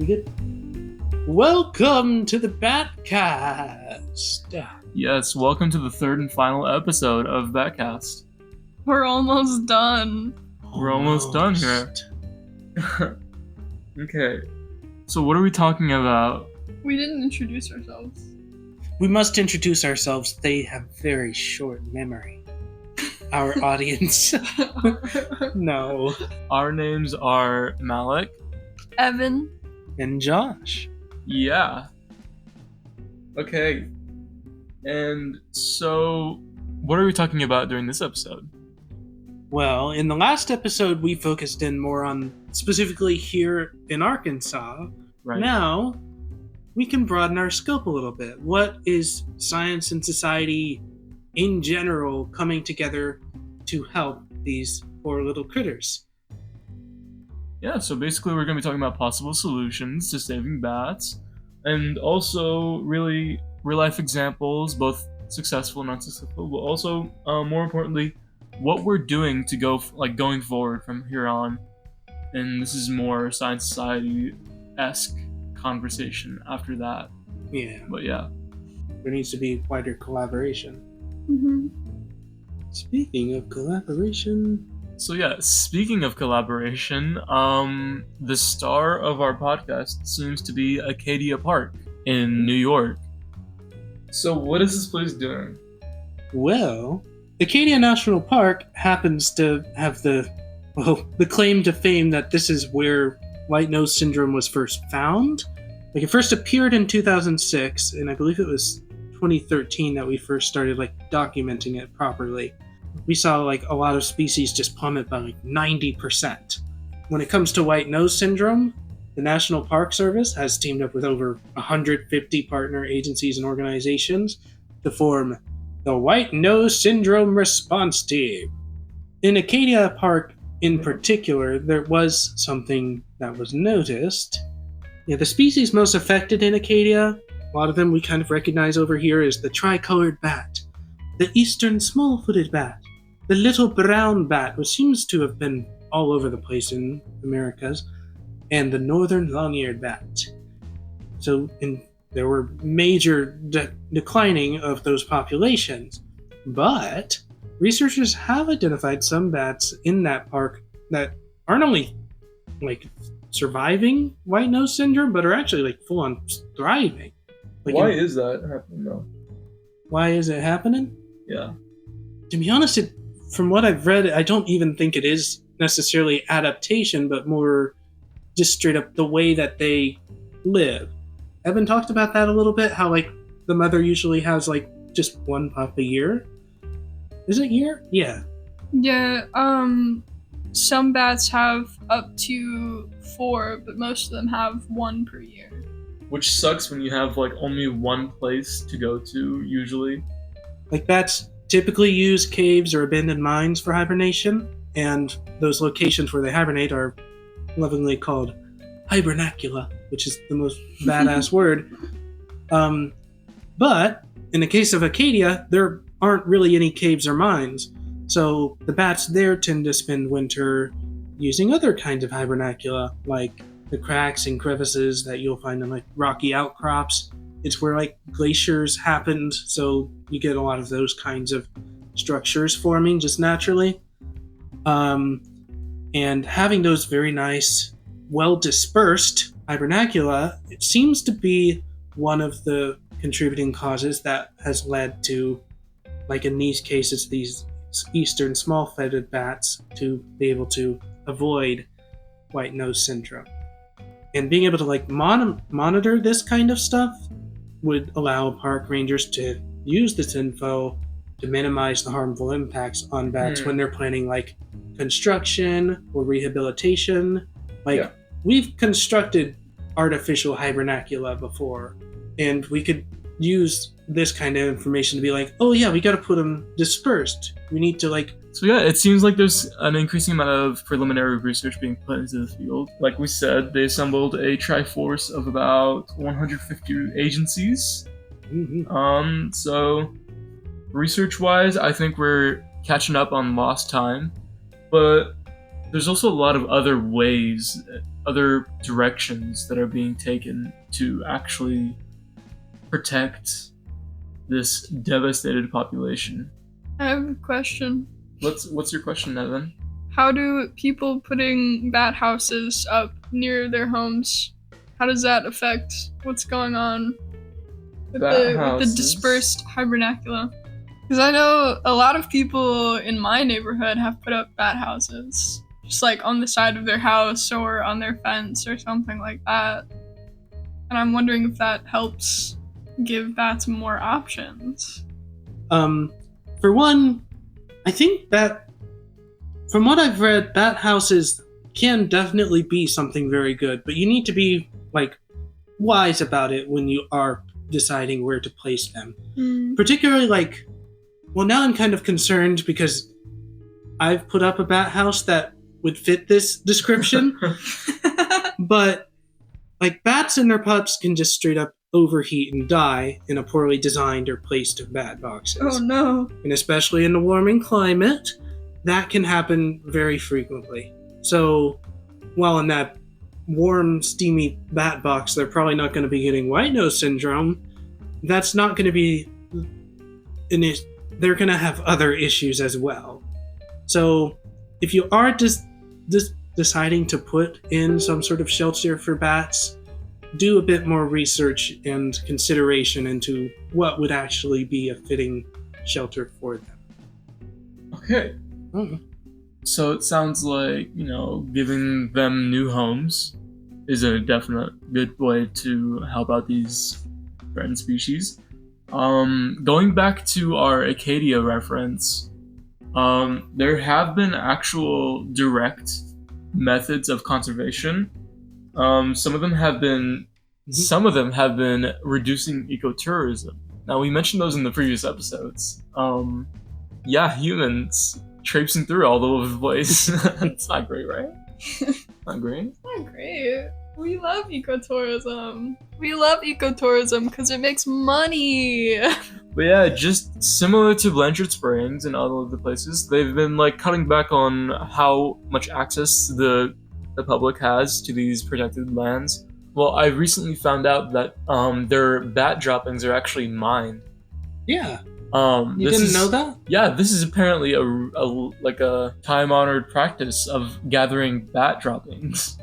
We good? Welcome to the BatCast. Yes, welcome to the third and final episode of BatCast. We're almost done. We're almost done here. Okay, so what are we talking about? We didn't introduce ourselves. We must introduce ourselves. They have very short memory. Our audience. No. Our names are Malik. Evan. And Josh. Yeah. Okay. And so, what are we talking about during this episode? Well, in the last episode, we focused in more on specifically here in Arkansas. Right. Now, we can broaden our scope a little bit. What is science and society in general coming together to help these poor little critters? Yeah, so basically we're going to be talking about possible solutions to saving bats, and also really real-life examples, both successful and unsuccessful, but also, more importantly, what we're doing to going forward from here on. And this is more science society-esque conversation after that. Yeah. But yeah. There needs to be wider collaboration. Mm-hmm. Speaking of collaboration... So yeah, speaking of collaboration, the star of our podcast seems to be Acadia Park in New York. So what is this place doing? Well, Acadia National Park happens to have the claim to fame that this is where white nose syndrome was first found. Like, it first appeared in 2006, and I believe it was 2013 that we first started documenting it properly. We saw a lot of species just plummet by 90%. When it comes to white nose syndrome, the National Park Service has teamed up with over 150 partner agencies and organizations to form the White Nose Syndrome Response Team. In Acadia Park in particular, there was something that was noticed. The species most affected in Acadia, a lot of them we kind of recognize over here, is the tricolored bat, the eastern small-footed bat, the little brown bat, which seems to have been all over the place in Americas, and the northern long-eared bat. So there were major declining of those populations, but researchers have identified some bats in that park that aren't only surviving white nose syndrome, but are actually full-on thriving. Why is that happening though? Why is it happening? Yeah. To be honest, from what I've read, I don't even think it is necessarily adaptation, but more just straight up the way that they live. Evan talked about that a little bit, how the mother usually has just one pup a year. Is it a year? Yeah. Yeah, some bats have up to 4, but most of them have 1 per year. Which sucks when you have only one place to go to, usually. Bats typically use caves or abandoned mines for hibernation, and those locations where they hibernate are lovingly called hibernacula, which is the most badass word. But in the case of Acadia, there aren't really any caves or mines, so the bats there tend to spend winter using other kinds of hibernacula, like the cracks and crevices that you'll find in rocky outcrops. It's where glaciers happened, so you get a lot of those kinds of structures forming just naturally. And having those very nice, well-dispersed hibernacula, it seems to be one of the contributing causes that has led to, in these cases, these eastern small-footed bats to be able to avoid white nose syndrome. And being able to monitor this kind of stuff would allow park rangers to use this info to minimize the harmful impacts on bats when they're planning construction or rehabilitation. We've constructed artificial hibernacula before, and we could use this kind of information to be oh yeah, we got to put them dispersed. We need to So yeah, it seems like there's an increasing amount of preliminary research being put into the field. Like we said, they assembled a triforce of about 150 agencies. Mm-hmm. So research-wise, I think we're catching up on lost time, but there's also a lot of other ways other directions that are being taken to actually protect this devastated population. I have a question. What's your question, Evan? How do people putting bat houses up near their homes, how does that affect what's going on with the dispersed hibernacula? Because I know a lot of people in my neighborhood have put up bat houses, just like on the side of their house or on their fence or something like that. And I'm wondering if that helps give bats more options. For one, I think that from what I've read, bat houses can definitely be something very good, but you need to be like wise about it when you are deciding where to place them. Particularly like, well, now I'm kind of concerned because I've put up a bat house that would fit this description, but like bats and their pups can just straight up overheat and die in a poorly designed or placed bat boxes. Oh no. And especially in the warming climate, that can happen very frequently. So while in that warm, steamy bat box, they're probably not going to be getting white nose syndrome, that's not going to be they're going to have other issues as well. So if you are just deciding to put in some sort of shelter for bats, do a bit more research and consideration into what would actually be a fitting shelter for them. Okay. So it sounds like, giving them new homes is a definite good way to help out these threatened species. Going back to our Acadia reference, there have been actual direct methods of conservation. Some of them have been reducing ecotourism. Now, we mentioned those in the previous episodes. Humans traipsing through all over the place. It's not great, right? Not great? Not great. We love ecotourism. We love ecotourism because it makes money. But yeah, just similar to Blanchard Springs and all of the places, they've been cutting back on how much access the public has to these protected lands. Well, I recently found out that their bat droppings are actually mined. Yeah. You didn't know that? Yeah, this is apparently a time-honored practice of gathering bat droppings.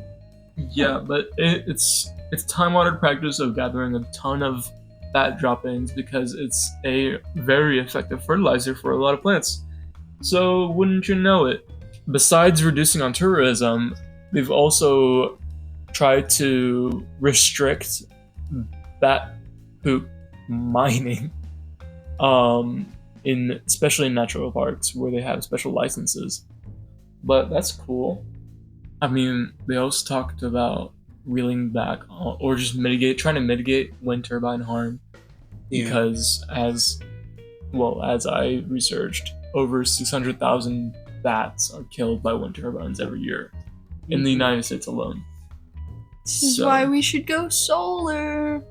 Yeah, but it's time-honored practice of gathering a ton of bat droppings because it's a very effective fertilizer for a lot of plants. So wouldn't you know it? Besides reducing on tourism, they've also tried to restrict bat poop mining. Especially in natural parks where they have special licenses. But that's cool. I mean, they also talked about reeling back or just trying to mitigate wind turbine harm. Yeah. Because as I researched, over 600,000 bats are killed by wind turbines every year in the United States alone. This is why we should go solar.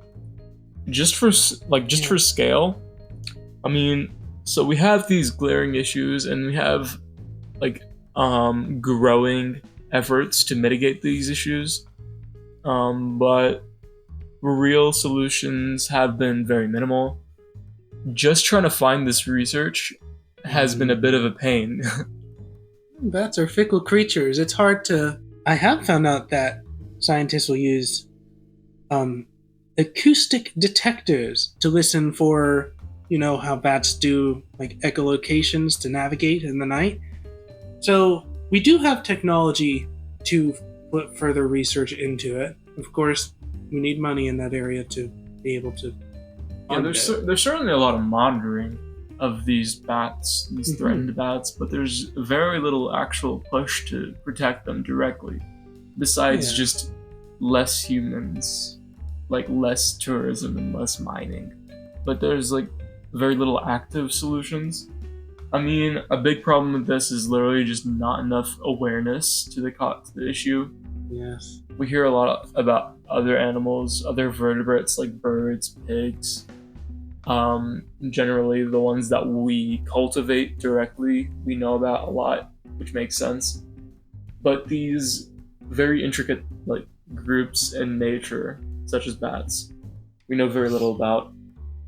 Just for scale, I mean, so we have these glaring issues, and we have growing efforts to mitigate these issues, but real solutions have been very minimal. Just trying to find this research has been a bit of a pain. Bats are fickle creatures. It's hard to... I have found out that scientists will use acoustic detectors to listen for, how bats do echolocations to navigate in the night. So we do have technology to put further research into it. Of course, we need money in that area to be able to... Yeah, there's certainly a lot of monitoring of these bats, these threatened bats, but there's very little actual push to protect them directly, besides just less humans, less tourism and less mining. But there's very little active solutions. I mean, a big problem with this is literally just not enough awareness to the issue. Yes. We hear a lot about other animals, other vertebrates like birds, pigs. Generally, the ones that we cultivate directly, we know about a lot, which makes sense. But these very intricate groups in nature, such as bats, we know very little about.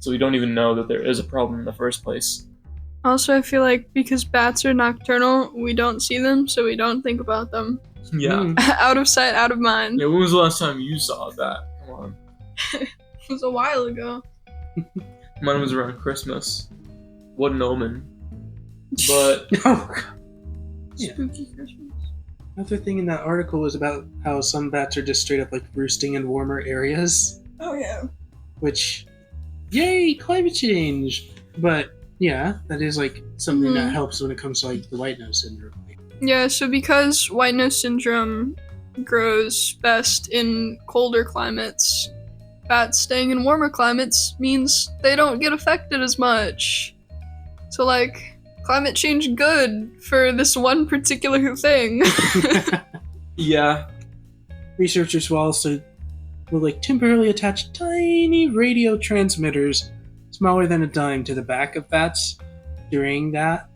So we don't even know that there is a problem in the first place. Also, I feel like because bats are nocturnal, we don't see them, so we don't think about them. Yeah. Out of sight, out of mind. Yeah, when was the last time you saw a bat? Come on. It was a while ago. Mine was around Christmas. What an omen. But Yeah. Spooky Christmas. Another thing in that article was about how some bats are just straight up like roosting in warmer areas. Oh yeah. Which, yay, climate change! But yeah, that is like something that helps when it comes to like the white nose syndrome. Yeah, so because white nose syndrome grows best in colder climates, bats staying in warmer climates means they don't get affected as much. So like, climate change good for this one particular thing. yeah. Researchers will like temporarily attach tiny radio transmitters smaller than a dime to the back of bats during that.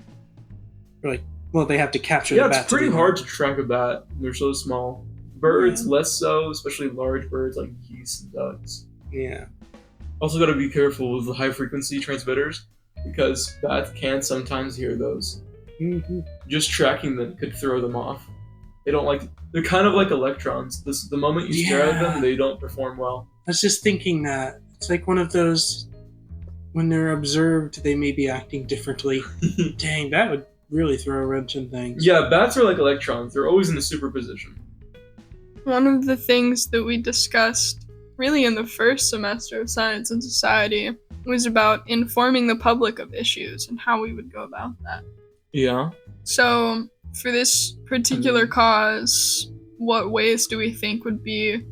Or like, well, they have to capture the bat. Yeah, it's pretty hard to track a bat. They're so small. Birds, less so, especially large birds like geese and ducks. Yeah. Also gotta be careful with the high frequency transmitters, because bats can sometimes hear those. Mm-hmm. Just tracking them could throw them off. They're kind of like electrons. The moment you stare at them, they don't perform well. I was just thinking that. It's like one of those, when they're observed, they may be acting differently. Dang, that would really throw a wrench in things. Yeah, bats are like electrons. They're always in a superposition. One of the things that we discussed really in the first semester of Science and Society was about informing the public of issues and how we would go about that. Yeah. So, for this particular cause, what ways do we think would be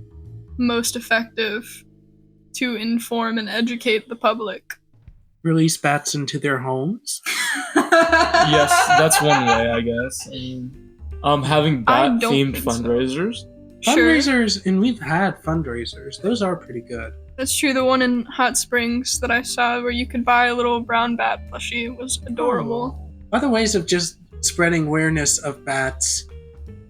most effective to inform and educate the public? Release bats into their homes? Yes, that's one way, I guess. I mean, having bat-themed fundraisers. Fundraisers, and we've had fundraisers. Those are pretty good. That's true. The one in Hot Springs that I saw where you could buy a little brown bat plushie was adorable. Other ways of just spreading awareness of bats.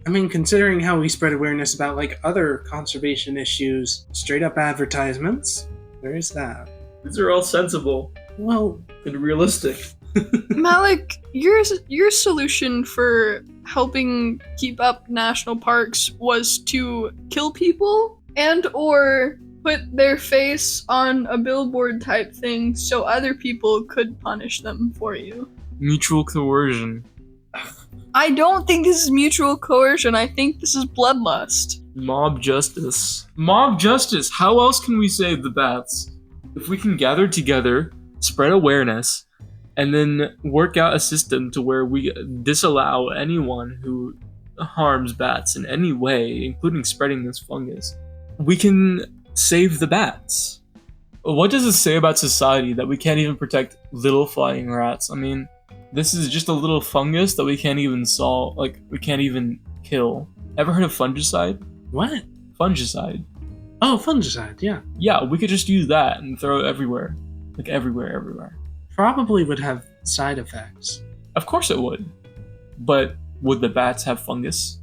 I mean, considering how we spread awareness about like other conservation issues, straight up advertisements, there is that. These are all sensible. Well, and realistic. Malik, your solution for helping keep up national parks was to kill people and or put their face on a billboard type thing so other people could punish them for you. Mutual coercion. I don't think this is mutual coercion. I think this is bloodlust. Mob justice. Mob justice. How else can we save the bats? If we can gather together, spread awareness, and then work out a system to where we disallow anyone who harms bats in any way, including spreading this fungus, we can save the bats. What does it say about society that we can't even protect little flying rats? I mean, this is just a little fungus that we can't even solve, like, we can't even kill. Ever heard of fungicide? What? Fungicide. Oh, fungicide, yeah. Yeah, we could just use that and throw it everywhere. Like, everywhere. Probably would have side effects. Of course it would. But would the bats have fungus?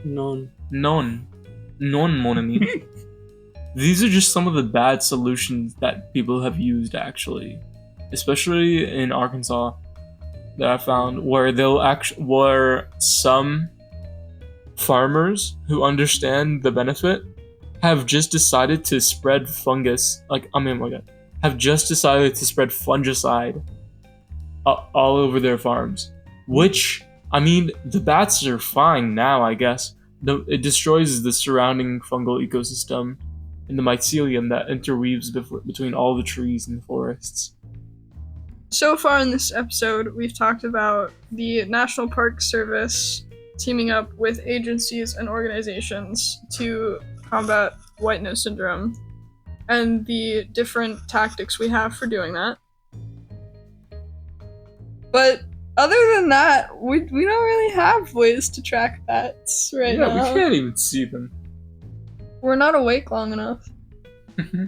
None, mon ami. These are just some of the bad solutions that people have used, actually. Especially in Arkansas, that I found, where some farmers who understand the benefit have just decided to spread have just decided to spread fungicide all over their farms. Which, I mean, the bats are fine now, I guess. It destroys the surrounding fungal ecosystem and the mycelium that interweaves between all the trees and the forests. So far in this episode, we've talked about the National Park Service teaming up with agencies and organizations to combat white nose syndrome and the different tactics we have for doing that. But other than that, we don't really have ways to track bats now. Yeah, we can't even see them. We're not awake long enough.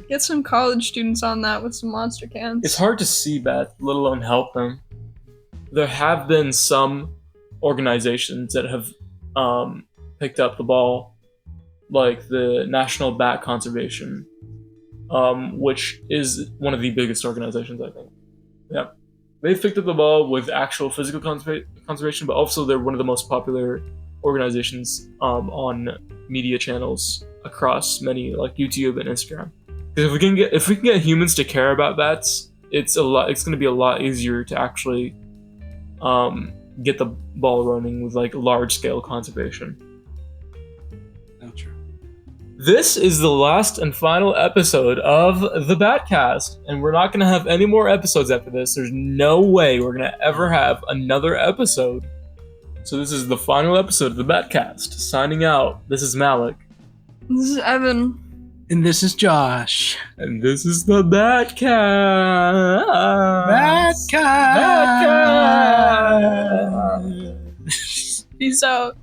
Get some college students on that with some monster cans. It's hard to see bats, let alone help them. There have been some organizations that have picked up the ball like the National Bat Conservation, which is one of the biggest organizations, I think. Yeah, they've picked up the ball with actual physical conservation, but also they're one of the most popular organizations on media channels across many, like YouTube and Instagram. Because if we can get humans to care about bats, it's going to be a lot easier to actually get the ball running with like large scale conservation. That's true. This is the last and final episode of the BatCast, and we're not going to have any more episodes after this. There's no way we're going to ever have another episode. So this is the final episode of the BatCast. Signing out. This is Malik. This is Evan. And this is Josh. And this is the BatCast. BatCast. Peace out.